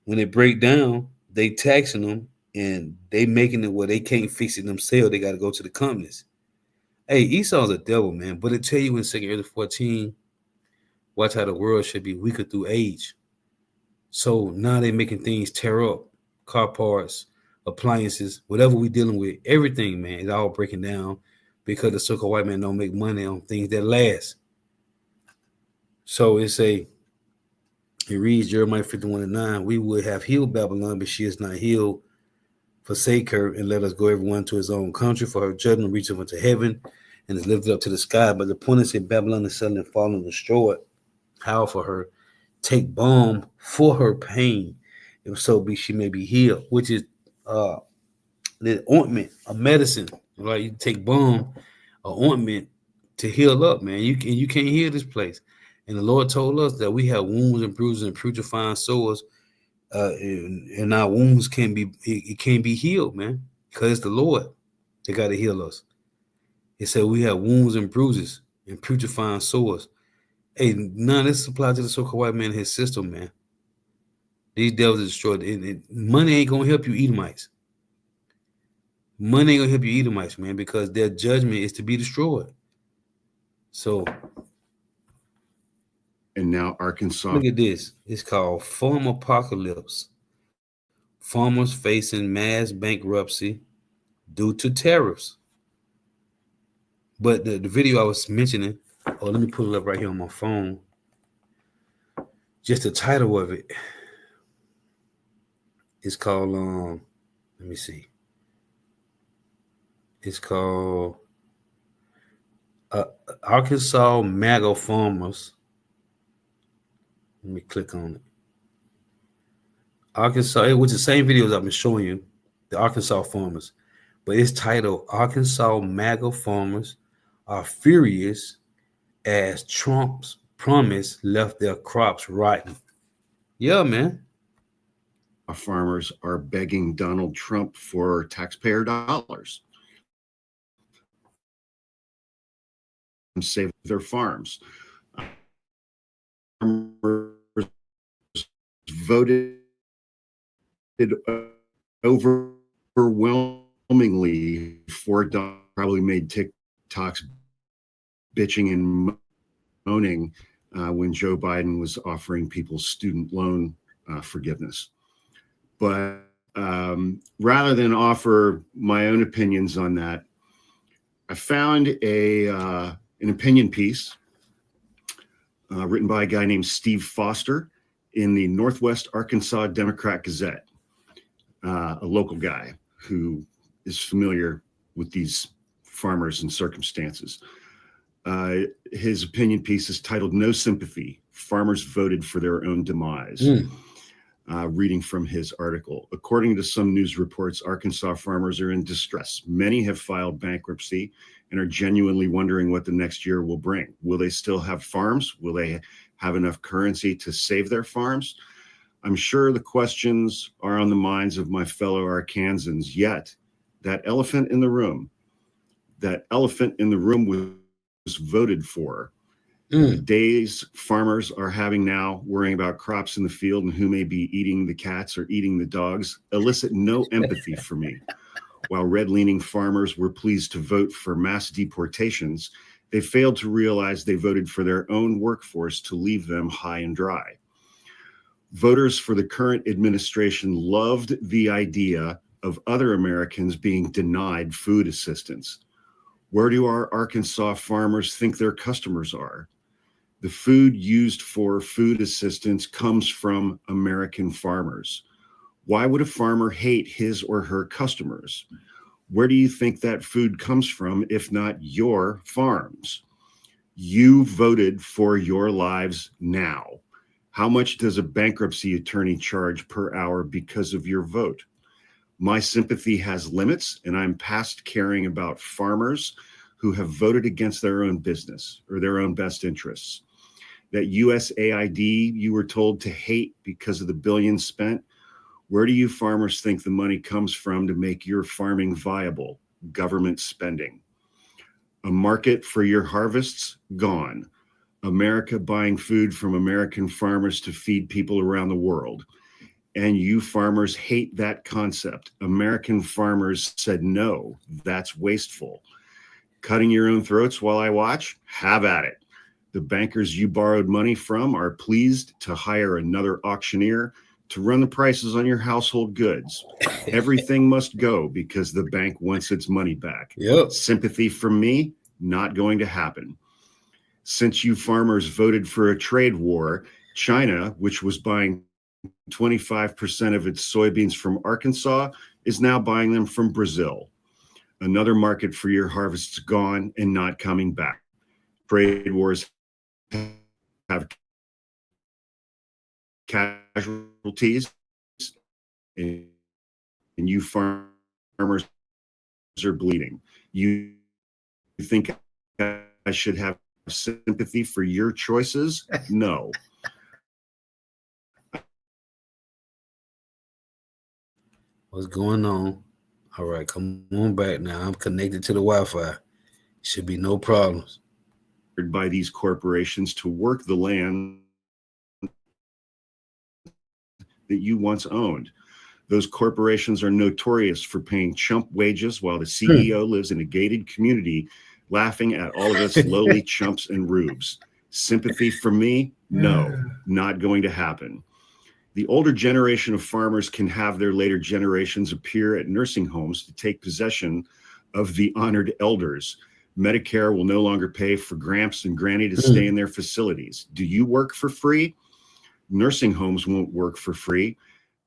when it break down, they taxing them and they making it where they can't fix it themselves. They got to go to the companies. Hey, Esau's a devil, man. But it tell you in 2 Corinthians 14, watch how the world should be weaker through age. So now they making things tear up. Car parts, appliances, whatever we dealing with, everything, man, is all breaking down because the so-called white man don't make money on things that last. So it reads Jeremiah 51:9, we would have healed Babylon, but she is not healed. Forsake her and let us go everyone to his own country, for her judgment reacheth unto heaven and is lifted up to the sky. But the point is that Babylon is suddenly fallen and destroyed. Howl for her, take balm for her pain, if so be she may be healed, which is the ointment, a medicine. Right? You take balm, an ointment to heal up, man. You can't heal this place. And the Lord told us that we have wounds and bruises and putrefying sores, and our wounds can't be healed, man, because it's the Lord that got to heal us. It said we have wounds and bruises and putrefying sores. Hey, none of this applies to the so-called white man and his system, man. These devils are destroyed. And money ain't gonna help you Edomites. Money ain't gonna help you Edomites, man, because their judgment is to be destroyed. So. And now Arkansas. Look at this. It's called Farm Apocalypse. Farmers facing mass bankruptcy due to tariffs. But the video I was mentioning, let me pull it up right here on my phone. Just the title of it. It's called, let me see. It's called Arkansas MAGA Farmers. Let me click on it. Arkansas, it was the same videos I've been showing you, the Arkansas farmers. But it's titled Arkansas MAGA Farmers Are Furious as Trump's promise left their crops rotten. Yeah, man. Our farmers are begging Donald Trump for taxpayer dollars and save their farms. voted overwhelmingly for Donald. Probably made TikToks bitching and moaning when Joe Biden was offering people student loan forgiveness. But rather than offer my own opinions on that, I found an opinion piece written by a guy named Steve Foster in the Northwest Arkansas Democrat Gazette, a local guy who is familiar with these farmers and circumstances. His opinion piece is titled "No Sympathy: Farmers Voted for Their Own Demise." Reading from his article. According to some news reports, Arkansas farmers are in distress. Many have filed bankruptcy and are genuinely wondering what the next year will bring. Will they still have farms? Will they have enough currency to save their farms? I'm sure the questions are on the minds of my fellow Arkansans, yet that elephant in the room was voted for. The days farmers are having now worrying about crops in the field and who may be eating the cats or eating the dogs elicit no empathy for me. While red-leaning farmers were pleased to vote for mass deportations, they failed to realize they voted for their own workforce to leave them high and dry. Voters for the current administration loved the idea of other Americans being denied food assistance. Where do our Arkansas farmers think their customers are? The food used for food assistance comes from American farmers. Why would a farmer hate his or her customers? Where do you think that food comes from if not your farms? You voted for your lives now. How much does a bankruptcy attorney charge per hour because of your vote? My sympathy has limits, and I'm past caring about farmers who have voted against their own business or their own best interests. That USAID you were told to hate because of the billions spent. Where do you farmers think the money comes from to make your farming viable? Government spending. A market for your harvests? Gone. America buying food from American farmers to feed people around the world. And you farmers hate that concept. American farmers said, no, that's wasteful. Cutting your own throats while I watch? Have at it. The bankers you borrowed money from are pleased to hire another auctioneer to run the prices on your household goods. Everything must go because the bank wants its money back. Sympathy from me? Not going to happen. Since you farmers voted for a trade war, China, which was buying 25% of its soybeans from Arkansas, is now buying them from Brazil. Another market for your harvests gone and not coming back. Trade wars have casualties, and you farmers are bleeding. You think I should have sympathy for your choices? No. What's going on? All right, come on back now. I'm connected to the Wi-Fi. Should be no problems. By these corporations to work the land that you once owned. Those corporations are notorious for paying chump wages while the CEO lives in a gated community laughing at all of us lowly chumps and rubes. Sympathy for me? No, not going to happen. The older generation of farmers can have their later generations appear at nursing homes to take possession of the honored elders. Medicare will no longer pay for Gramps and Granny to stay in their facilities. Do you work for free? Nursing homes won't work for free.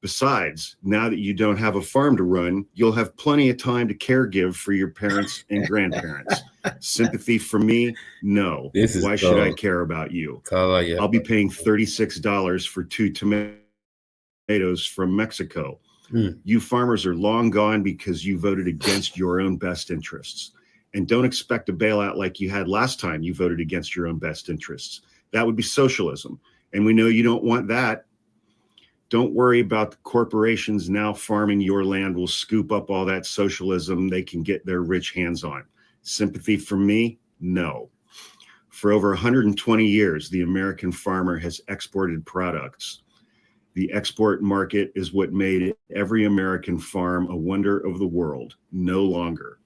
Besides, now that you don't have a farm to run, you'll have plenty of time to caregive for your parents and grandparents. Sympathy for me? No. Why should I care about you? I'll be paying $36 for 2 tomatoes from Mexico. You farmers are long gone because you voted against your own best interests. And don't expect a bailout like you had last time you voted against your own best interests. That would be socialism. And we know you don't want that. Don't worry about the corporations now farming your land will scoop up all that socialism they can get their rich hands on. Sympathy for me? No. For over 120 years, the American farmer has exported products. The export market is what made every American farm a wonder of the world. No longer.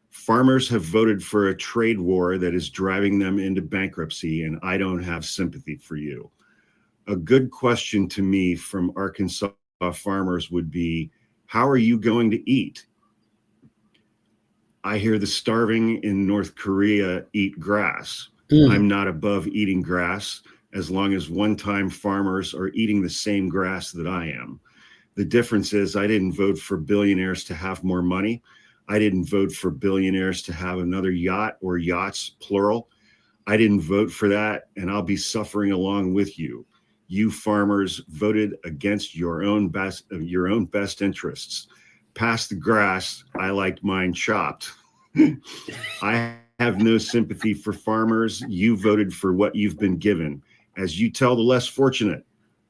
Farmers have voted for a trade war that is driving them into bankruptcy, and I don't have sympathy for you. A good question to me from Arkansas farmers would be, how are you going to eat? I hear the starving in North Korea eat grass. I'm not above eating grass as long as one-time farmers are eating the same grass that I am. The difference is I didn't vote for billionaires to have more money. I didn't vote for billionaires to have another yacht or yachts, plural. I didn't vote for that, and I'll be suffering along with you. You farmers voted against your own best interests. Pass the grass. I liked mine chopped. I have no sympathy for farmers. You voted for what you've been given. As you tell the less fortunate,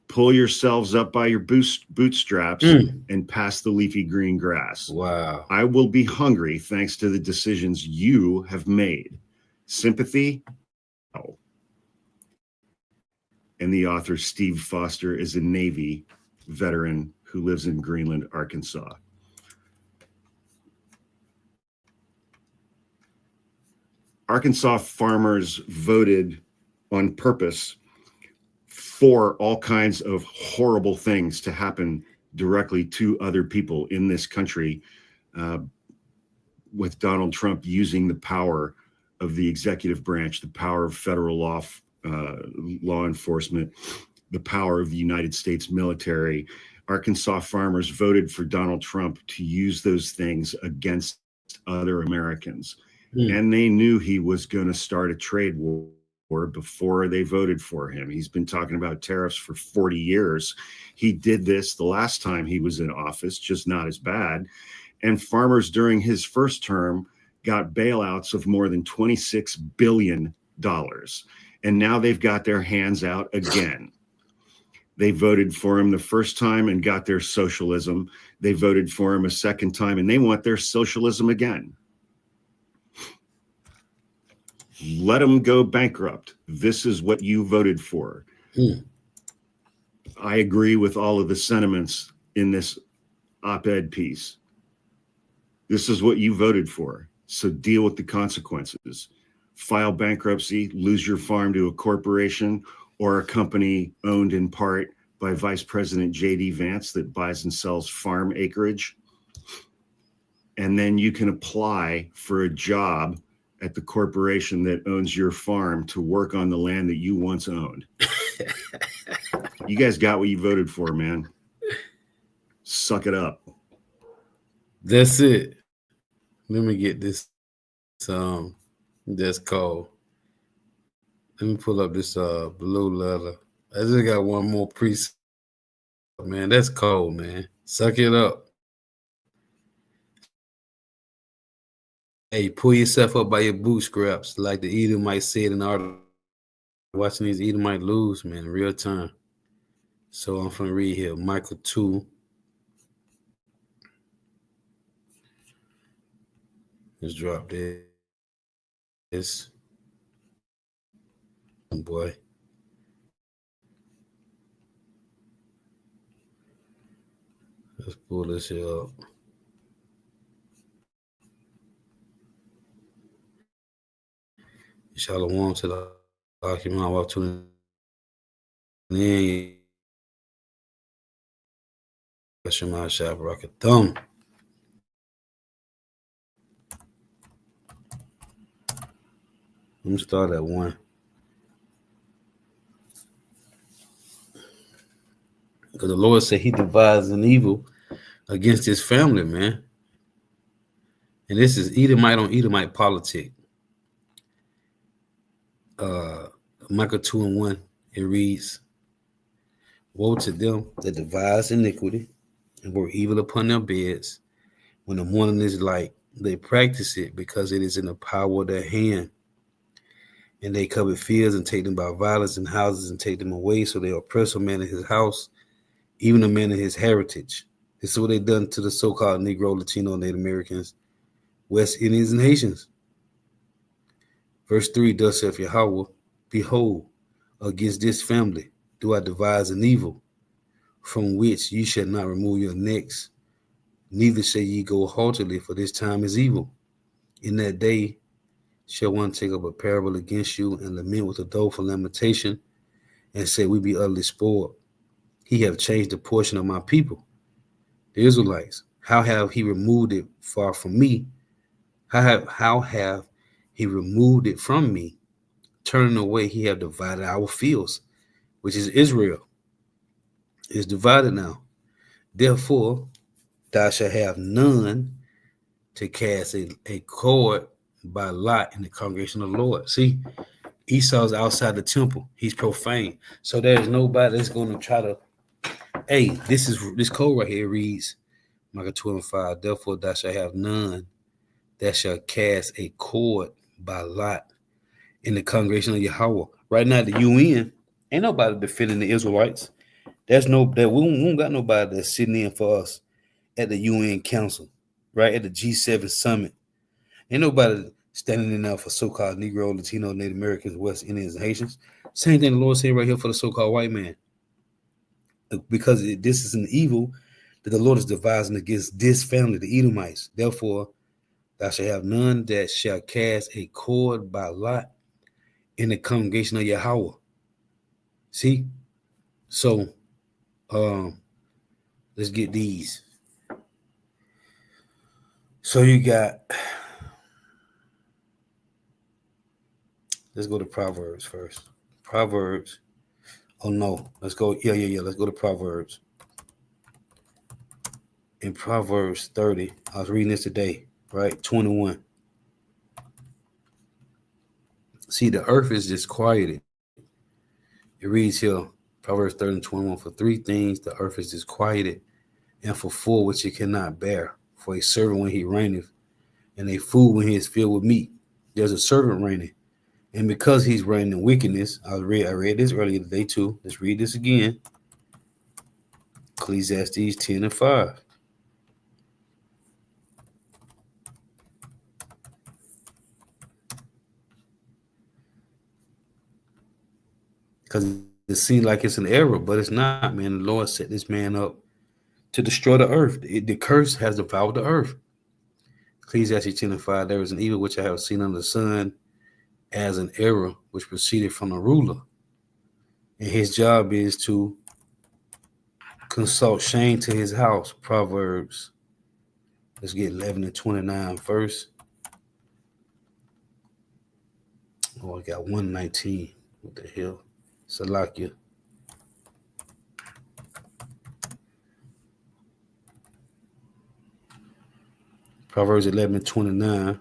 pull yourselves up by your bootstraps and pass the leafy green grass. Wow. I will be hungry thanks to the decisions you have made. Sympathy? No. And the author, Steve Foster, is a Navy veteran who lives in Greenland, Arkansas. Arkansas farmers voted on purpose for all kinds of horrible things to happen directly to other people in this country, with Donald Trump using the power of the executive branch, the power of federal law enforcement, the power of the United States military. Arkansas farmers voted for Donald Trump to use those things against other Americans. And they knew he was going to start a trade war before they voted for him. He's been talking about tariffs for 40 years. He did this the last time he was in office, just not as bad. And farmers during his first term got bailouts of more than $26 billion. And now they've got their hands out again. They voted for him the first time and got their socialism. They voted for him a second time and they want their socialism again. Let them go bankrupt. This is what you voted for. I agree with all of the sentiments in this op-ed piece. This is what you voted for. So deal with the consequences. File bankruptcy, lose your farm to a corporation or a company owned in part by Vice President J.D. Vance that buys and sells farm acreage. And then you can apply for a job at the corporation that owns your farm to work on the land that you once owned. You guys got what you voted for, man. Suck it up. That's it. Let me get this that's cold. Let me pull up this blue letter. I just got one more preset. Man, that's cold, man. Suck it up. Hey, pull yourself up by your bootstraps, like the Edomite said in the article. Watching these Edomite lose, man, in real time. So I'm finna read here. Michael 2. Let's drop this. Boy. Let's pull this here up. Shalom to the document. I'm about to in. Shema Shabbarakatum. Let me start at 1. Because the Lord said he devised an evil against his family, man. And this is Edomite on Edomite politics. Micah 2:1, it reads, woe to them that devise iniquity and work evil upon their beds. When the morning is light, they practice it because it is in the power of their hand. And they covet fields and take them by violence, and houses and take them away. So they oppress a man in his house, even a man in his heritage. This is what they've done to the so-called Negro, Latino, Native Americans, West Indians, and Haitians. Verse 3, thus saith Yahweh, behold, against this family do I devise an evil, from which you shall not remove your necks, neither shall ye go haughtily, for this time is evil. In that day shall one take up a parable against you, and lament with a doleful lamentation, and say, we be utterly spoiled. He have changed the portion of my people, the Israelites. How have he removed it far from me? How have he removed it from me? Turning away, he have divided our fields, which is Israel. It's divided now. Therefore, thou shalt have none to cast a cord by lot in the congregation of the Lord. See, Esau's outside the temple. He's profane. So there's nobody that's going to try to, hey, this code right here reads, Micah 12:5, therefore thou shalt have none that shall cast a cord by lot in the congregation of Yahweh. Right now, the UN, ain't nobody defending the Israelites. We don't got nobody that's sitting in for us at the UN Council, right? At the G7 summit. Ain't nobody standing in there for so-called Negro, Latino, Native Americans, West Indians, and Haitians. Same thing the Lord said right here for the so-called white man. Because this is an evil that the Lord is devising against this family, the Edomites. Therefore, thou shalt have none that shall cast a cord by lot in the congregation of Yahweh. See? So, let's get these. So you got, let's go to Proverbs first. Proverbs. Oh no, let's go. Yeah. Let's go to Proverbs. In Proverbs 30, I was reading this today, right? 21. See, the earth is disquieted. It reads here, Proverbs 30 and 21, for 3 things the earth is disquieted, and for 4 which it cannot bear. For a servant when he reigneth, and a fool when he is filled with meat. There's a servant reigning, and because he's reigning in wickedness, I read this earlier today too. Let's read this again. Ecclesiastes 10 and 5. Because it seems like it's an error, but it's not, man. The Lord set this man up to destroy the earth. The curse has devoured the earth. Ecclesiastes 10 and 5, there is an evil which I have seen under the sun, as an error which proceeded from the ruler. And his job is to consult shame to his house. Proverbs. Let's get 11 and 29 first. Oh, I got 119. What the hell? Salakia. Proverbs 11 and 29.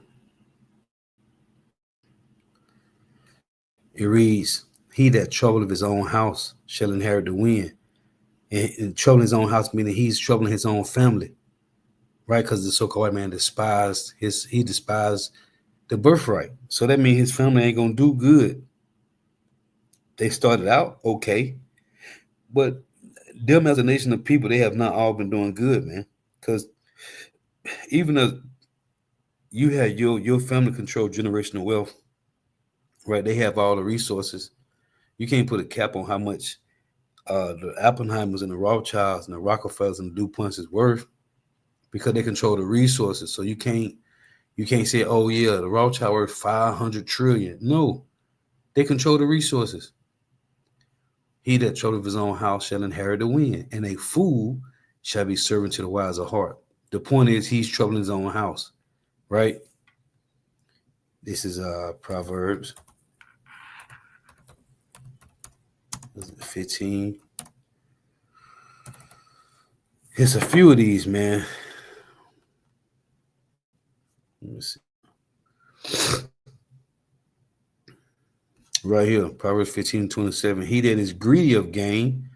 It reads, he that troubleth his own house shall inherit the wind. And troubling his own house, meaning he's troubling his own family, right? Because the so-called white man despised the birthright. So that means his family ain't going to do good. They started out okay, but them as a nation of people, they have not all been doing good, man. Because even though you had your family control generational wealth, right? They have all the resources. You can't put a cap on how much the Oppenheimers and the Rothschilds and the Rockefellers and the DuPonts is worth, because they control the resources. So you can't say, oh yeah, the Rothschild worth 500 trillion. No, they control the resources. He that troubleth his own house shall inherit the wind, and a fool shall be servant to the wise of heart. The point is, he's troubling his own house, right? This is Proverbs 15. It's a few of these, man. Let me see. Right here, Proverbs 15:27. He that is greedy of gain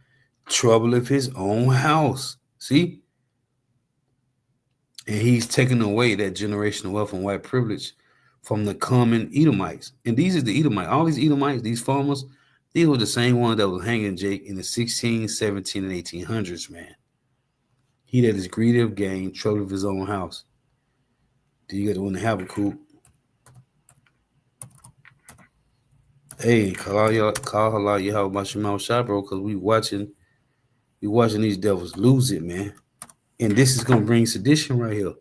troubleth his own house. See? And he's taking away that generational wealth and white privilege from the common Edomites. And these are the Edomites. All these Edomites, these farmers, these were the same ones that was hanging Jake in the 16, 17, and 1800s, man. He that is greedy of gain troubleth his own house. Do you got the one to Habakkuk? Hey, call halal Yahweh Bashim Shah, bro, because we watching You're watching these devils lose it, man. And this is going to bring sedition right here.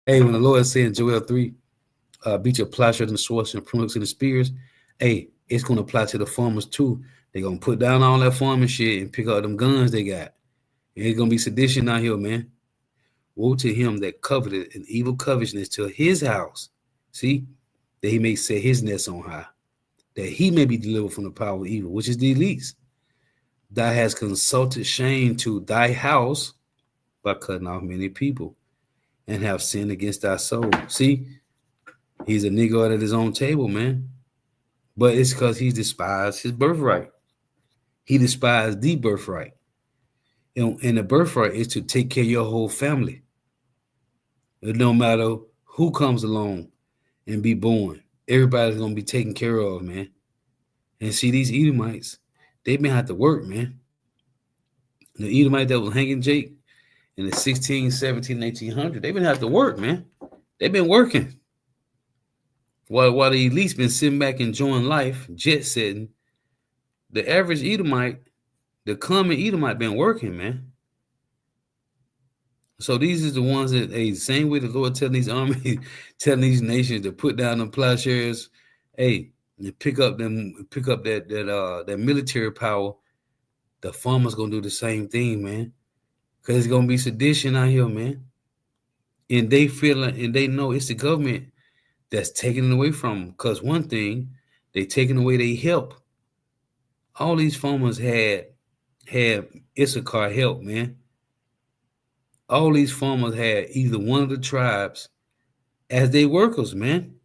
Hey, when the Lord said in Joel 3, beat your plowshares and the swords and the pruning and the spears, hey, it's going to apply to the farmers too. They're going to put down all that farming shit and pick up them guns they got. And it's going to be sedition out here, man. Woe to him that coveted an evil covetousness to his house. See, that he may set his nest on high, that he may be delivered from the power of evil, which is the least. Thou hast consulted shame to thy house by cutting off many people, and have sinned against thy soul. See, he's a nigger at his own table, man. But it's because he despised his birthright. He despised the birthright. And the birthright is to take care of your whole family. It no matter who comes along and be born, everybody's going to be taken care of, man. And see, these Edomites, they've been had to work, man. The Edomite that was hanging Jake in the 16, 17, 1800, they've been had to work, man. They've been working. While the elites been sitting back enjoying life, jet setting, the average Edomite, the common Edomite been working, man. So these are the ones that, hey, same way the Lord telling these armies, telling these nations to put down the plowshares, hey, and pick up that military power. The farmers gonna do the same thing, man. Cause it's gonna be sedition out here, man. And they feel and they know it's the government that's taking it away from them. Cause one thing, they taking away their help. All these farmers had Issachar help, man. All these farmers had either one of the tribes as their workers, man.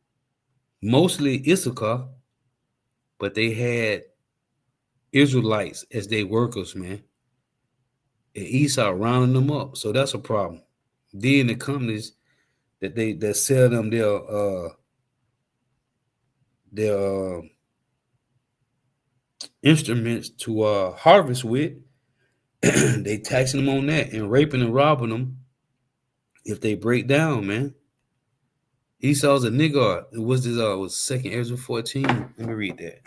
Mostly Issachar, but they had Israelites as their workers, man. And Esau rounding them up. So that's a problem. Then the companies that sell them their instruments to harvest with, they taxing them on that and raping and robbing them if they break down, man. Esau's a nigger. It was this was 2nd Ezra 14. Let me read that.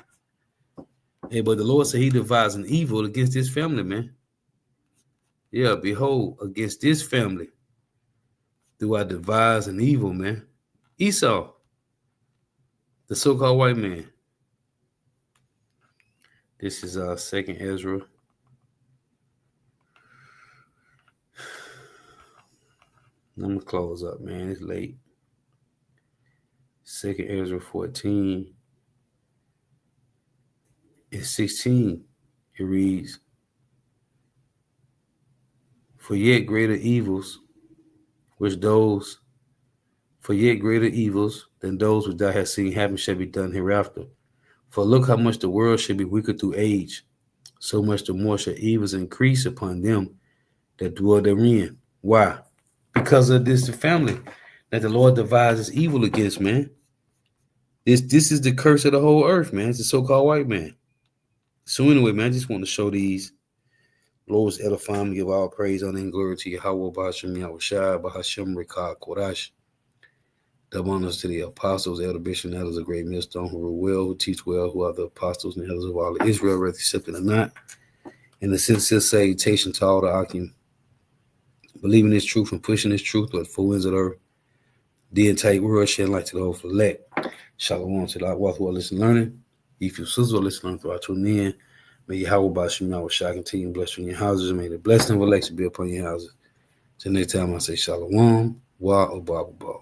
Hey, but the Lord said he devised an evil against his family, man. Yeah, behold, against this family do I devise an evil, man. Esau, the so-called white man. This is 2nd Ezra. I'm going to close up, man. It's late. 2nd Ezra 14 and 16. It reads, For yet greater evils than those which thou hast seen happen shall be done hereafter. For look how much the world shall be weaker through age, so much the more shall evils increase upon them that dwell therein. Why? Because of this family that the Lord devises evil against, man. This is the curse of the whole earth, man. It's the so-called white man. So anyway, man, I just want to show these. Lord's edifying, give all praise, honor, and glory to Yahweh, Ba'ashem, Yahushua, Ba'ashem, Rekah, Kodash. Double honors to the apostles, elder bishop, and elders of great millstone who rule well, who teach well, who are the apostles and elders of all of Israel, whether accepted or not. And the sincere salutation to all the Akim, believing this truth and pushing this truth to the four winds of the earth. The entire world shedding light to the whole elect. Shalom to the Akwath who are listening learning. If you sister listen learning throughout your near, may Yahweh Ba'ashem Yahushua continue to bless you in your houses. May the blessing of election be upon your houses. Till next time I say Shalom, Wa Uba Uba.